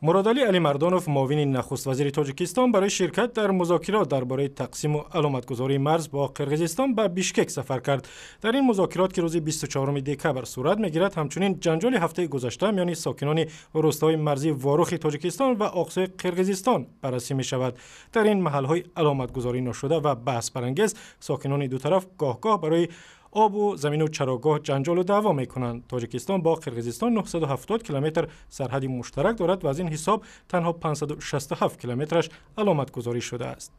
مرادعلی علی مردانوف معاون نخست وزیر تاجیکستان برای شرکت در مذاکرات درباره تقسیم و علامتگذاری مرز با قرقیزستان به بیشکک سفر کرد. در این مذاکرات که روز 24 دکبر صورت می‌گیرد، همچنین جنجال هفته گذشته میان ساکنان روستاهای مرزی واروخ تاجیکستان و اقصای قرقیزستان بررسی می‌شود. در این محل‌های علامتگذاری نشده و بحث برانگیز، ساکنان دو طرف گاه برای آب و زمین و چراگاه جنجال و دعوا میکنند. تاجیکستان با قرقیزستان 970 کیلومتر سرحدی مشترک دارد و از این حساب تنها 567 کیلومترش علامت گذاری شده است.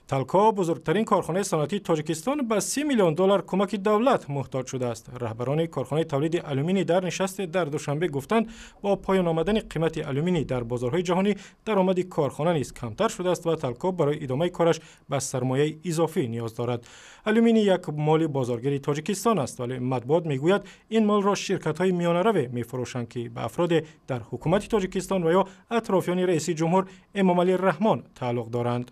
تلکا بزرگترین کارخانه صنعتی تاجیکستان به 30 میلیون دلار کمک دولت محتاج شده است. رهبران کارخانه تولید آلومینی در نشست در دوشنبه گفتند با پایان آمدن قیمت آلومینی در بازارهای جهانی درآمد کارخانه نیز کمتر شده است و تلکا برای ادامه کارش به سرمایه اضافی نیاز دارد. آلومینی یک مال بازارگیری تاجیکستان است، ولی مطبوعات میگوید این مال را شرکت‌های میانه‌رو میفروشند که به افراد در حکومت تاجیکستان و یا اطرافیان رئیس جمهور امامعلی رحمان تعلق دارند.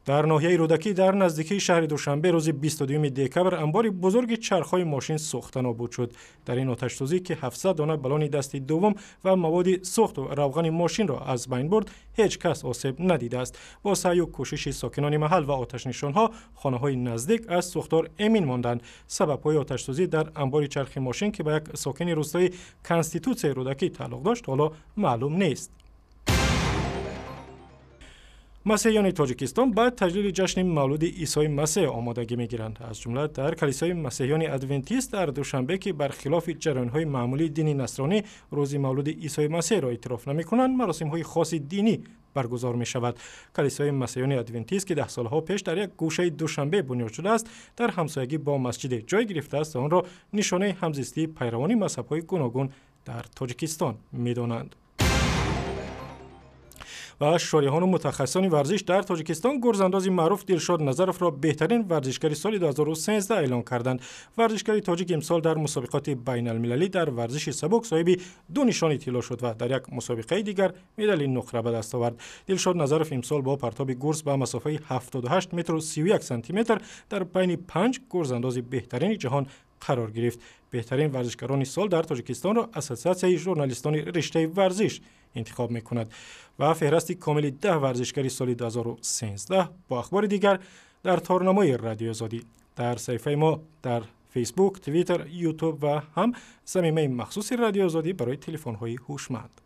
در ناحیه رودکی در نزدیکی شهر دوشنبه روز 22 دکبر انبار بزرگ چرخ‌های ماشین سوخته نابود شد. در این آتش‌سوزی که 700 دانه بالون دستی دوم و مواد سوخت و روغن ماشین را از بین برد، هیچ کس آسیب ندیده است. با سعی و کوشش ساکنان محل و آتش‌نشان‌ها، خانه‌های نزدیک از سوختار امین ماندند. سبب‌های آتش‌سوزی در انبار چرخ ماشین که به یک ساکن روستای کنستیتوسیای رودکی تعلق داشت حالا معلوم نیست. مسیحیان تاجیکستان بعد تجلیل جشن مولود عیسی مسیح آمادگی می‌گیرند. از جمله در کلیسای مسیحیان ادونتیست در دوشنبه که برخلاف جریان‌های معمولی دینی نصرانی روز مولود عیسی مسیح را اعتراف نمی‌کنند، مراسم‌های خاص دینی برگزار می‌شود. کلیسای مسیحیان ادونتیست که 10 سال‌ها پیش در یک گوشه دوشنبه بنیاد شده است، در همسایگی با مسجد جای گرفته است و آن را نشانه همزیستی پیروان مذهب‌های گوناگون در تاجیکستان می‌دانند. و شارحان و متخصصان ورزش در تاجیکستان گرزانداز معروف دلشاد نظرف را بهترین ورزشکار سال 2013 اعلام کردند. ورزشکار تاجیک امسال در مسابقات بین المللی در ورزش سبک صاحب 2 نشان طلا شد و در یک مسابقه دیگر مدال نقره به دست آورد. دلشاد نظرف امسال با پرتاب گرز به مسافه 78 متر و 31 سانتی متر در بین 5 گرزانداز بهترین جهان قرار گرفت. بهترین ورزشکاران سال در تاجیکستان را اساسیاسیون ژورنالیستان رشته ورزش انتخاب می‌کند و فهرست کامل 10 ورزشکار سال 2013 با اخبار دیگر در تارنمای رادیو آزادی. در صفحه ما در فیسبوک، توییتر، یوتیوب و هم صمیمه مخصوص رادیو آزادی برای تلفن‌های هوشمند.